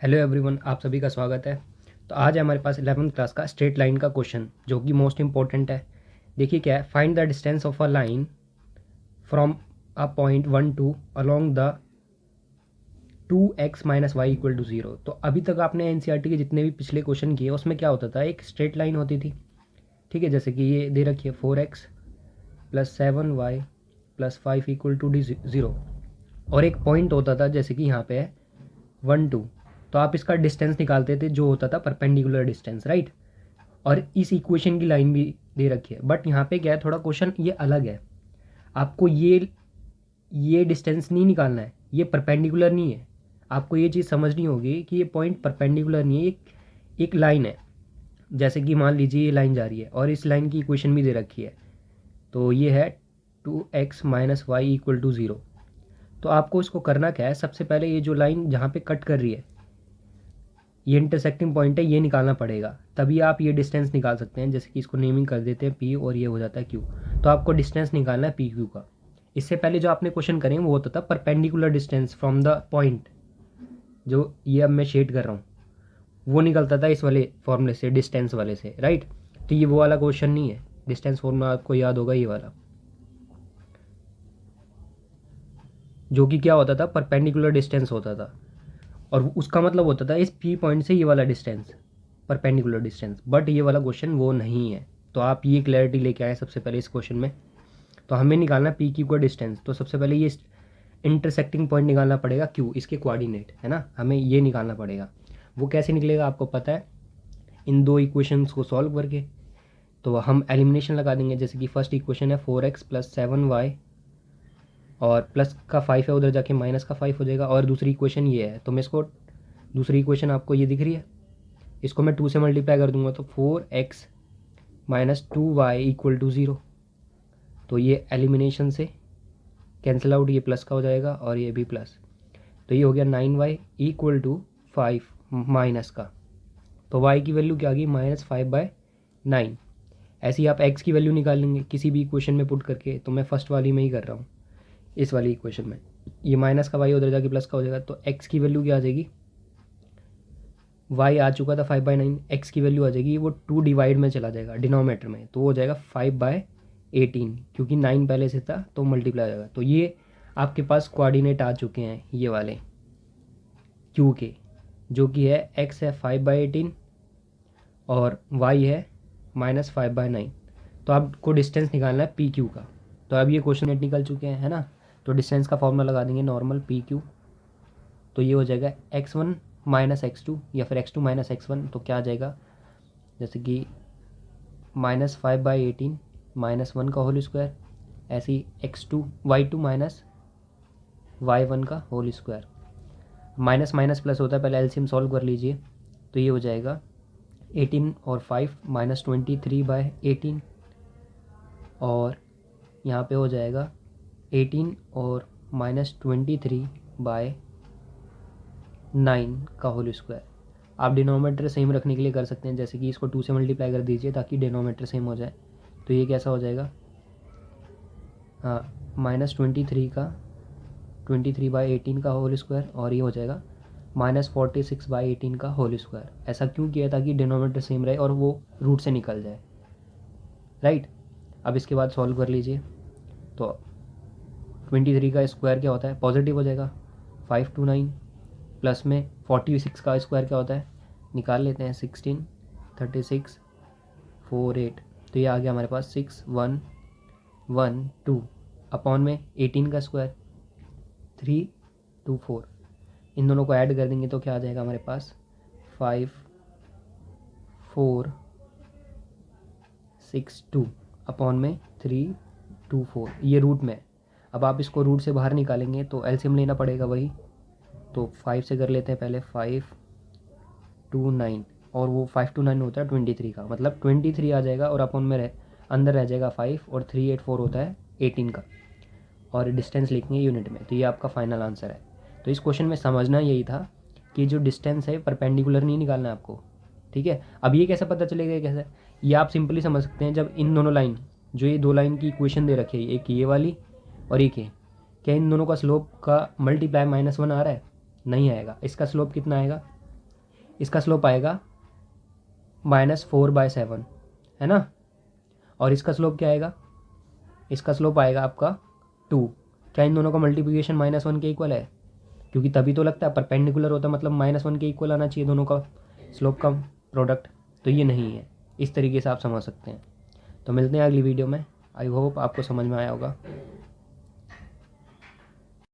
Hello everyone, आप सभी का स्वागत है। तो आज है हमारे पास 11th क्लास का स्ट्रेट लाइन का क्वेश्चन जो कि मोस्ट इंपॉर्टेंट है। देखिए क्या है, find the distance of a line from a point 1 2 along the 2x minus Y equal to 0। तो अभी तक आपने एनसीईआरटी के जितने भी पिछले क्वेश्चन किए उसमें क्या होता था, एक स्ट्रेट लाइन होती थी। ठीक है, जैसे कि ये दे रखी है 4x plus 7y plus 5 equal to 0। और एक पॉइंट होता था जैसे कि यहाँ पे है 1 2, तो आप इसका डिस्टेंस निकालते थे जो होता था परपेंडिकुलर डिस्टेंस, राइट। और इस इक्वेशन की लाइन भी दे रखी है, बट यहाँ पे क्या है, थोड़ा क्वेश्चन ये अलग है। आपको ये डिस्टेंस नहीं निकालना है, ये परपेंडिकुलर नहीं है। आपको ये चीज़ समझनी होगी कि ये पॉइंट परपेंडिकुलर नहीं है, एक लाइन है। जैसे कि मान लीजिए ये लाइन जा रही है और इस लाइन की इक्वेशन भी दे रखी है। तो ये है 2x minus Y equal to 0। तो आपको इसको करना क्या है, सबसे पहले ये जो लाइन जहाँ पे कट कर रही है, ये इंटरसेक्टिंग पॉइंट है, ये निकालना पड़ेगा, तभी आप ये डिस्टेंस निकाल सकते हैं। जैसे कि इसको नेमिंग कर देते हैं पी और ये हो जाता है क्यू। तो आपको डिस्टेंस निकालना है पी क्यू का। इससे पहले जो आपने क्वेश्चन करें वो होता था perpendicular distance from the point, जो ये अब मैं शेड कर रहा हूँ, वो निकलता था इस वाले फॉर्मूले से, डिस्टेंस वाले से, राइट। तो ये वो वाला क्वेश्चन नहीं है। डिस्टेंस फॉर्मूला आपको याद होगा, ये वाला, जो कि क्या होता था, परपेंडिकुलर डिस्टेंस होता था। और उसका मतलब होता था इस पी पॉइंट से ये वाला डिस्टेंस, परपेंडिकुलर डिस्टेंस। बट ये वाला क्वेश्चन वो नहीं है। तो आप ये क्लैरिटी लेके आए सबसे पहले इस क्वेश्चन में। तो हमें निकालना पी क्यू का डिस्टेंस। तो सबसे पहले ये इंटरसेक्टिंग पॉइंट निकालना पड़ेगा क्यू, इसके कोऑर्डिनेट है ना, हमें ये निकालना पड़ेगा। वो कैसे निकलेगा आपको पता है, इन दो इक्वेशंस को सॉल्व करके। तो हम एलिमिनेशन लगा देंगे। जैसे कि फर्स्ट इक्वेशन है 4x प्लस 7y और प्लस का 5 है, उधर जाके माइनस का 5 हो जाएगा। और दूसरी इक्वेशन ये है, तो मैं इसको, दूसरी इक्वेशन आपको ये दिख रही है, इसको मैं 2 से मल्टीप्लाई कर दूंगा तो 4x minus 2y equal to 0। तो ये एलिमिनेशन से कैंसिल आउट, ये प्लस का हो जाएगा और ये भी प्लस। तो ये हो गया 9y इक्वल टू 5 माइनस का। तो y की वैल्यू क्या आ गई, -5/9। ऐसे ही आप x की वैल्यू निकाल लेंगे किसी भी इक्वेशन में पुट करके। तो मैं फर्स्ट वाली में ही कर रहा हूँ, इस वाली इक्वेशन में। ये माइनस का y उधर जाके प्लस का हो जाएगा। तो x की वैल्यू क्या आ जाएगी, y आ चुका था 5/9, x की वैल्यू आ जाएगी, वो 2 डिवाइड में चला जाएगा डिनोमीटर में, तो हो जाएगा 5/18, क्योंकि 9 पहले से था तो मल्टीप्लाई हो जाएगा। तो ये आपके पास कोऑर्डिनेट आ चुके हैं ये वाले q के, जो कि है x है 5/18 और y है -5/9। तो आपको डिस्टेंस निकालना है पी क्यू का। तो अब ये क्वेश्चन निकल चुके हैं, है ना। तो डिस्टेंस का फॉर्मूला लगा देंगे नॉर्मल पी क्यू। तो ये हो जाएगा x1 माइनस x2 या फिर x2 माइनस x1। तो क्या आ जाएगा, जैसे कि -5/18 -1 का होल स्क्वायर, ऐसे ही x2 y2 माइनस y1 का whole square. Minus minus plus होता है, पहले एलसीएम सॉल्व कर लीजिए। तो ये हो जाएगा 18 और 5 -23/18, और यहाँ पे हो जाएगा 18 और -23/9 का होल स्क्वायर। आप डिनोमीटर सेम रखने के लिए कर सकते हैं, जैसे कि इसको 2 से मल्टीप्लाई कर दीजिए ताकि डिनोमीटर सेम हो जाए। तो ये कैसा हो जाएगा, हाँ, -23 का 23/18 का होल स्क्वायर, और ये हो जाएगा -46/18 का होल स्क्वायर। ऐसा क्यों किया, ताकि डिनोमीटर सेम रहे और वो रूट से निकल जाए, राइट। अब इसके बाद सॉल्व कर लीजिए। तो 23 का स्क्वायर क्या होता है, पॉजिटिव हो जाएगा, 529, प्लस में 46 का स्क्वायर क्या होता है, निकाल लेते हैं, 16, 36, 48। तो ये आ गया हमारे पास 6112 अपॉन में 18 का स्क्वायर 324। इन दोनों को ऐड कर देंगे तो क्या आ जाएगा हमारे पास, 5462 अपॉन में 324। ये रूट में। अब आप इसको रूट से बाहर निकालेंगे तो एलसीएम लेना पड़ेगा वही। तो 5 से कर लेते हैं पहले, 529, और वो 529 होता है 23 का, मतलब 23 आ जाएगा, और अपॉन में अंदर रह जाएगा 5, और 384 होता है 18 का, और डिस्टेंस लिखेंगे यूनिट में। तो ये आपका फाइनल आंसर है। तो इस क्वेश्चन में समझना यही था कि जो डिस्टेंस है परपेंडिकुलर नहीं निकालना है आपको, ठीक है। अब ये कैसे पता चलेगा, कैसे, ये आप सिंपली समझ सकते हैं। जब इन दोनों लाइन, जो ये दो लाइन की इक्वेशन दे रखी है, एक ये वाली और एक ये, क्या इन दोनों का स्लोप का मल्टीप्लाई -1 आ रहा है, नहीं आएगा। इसका स्लोप कितना आएगा, इसका स्लोप आएगा -4/7, है ना। और इसका स्लोप क्या आएगा, इसका स्लोप आएगा आपका 2। क्या इन दोनों का मल्टीप्लिकेशन -1 के इक्वल है? क्योंकि तभी तो लगता है, परपेंडिकुलर होता है मतलब -1 के इक्वल आना चाहिए दोनों का स्लोप का प्रोडक्ट, तो ये नहीं है। इस तरीके से आप समझ सकते हैं। तो मिलते हैं अगली वीडियो में। आई होप आपको समझ में आया होगा।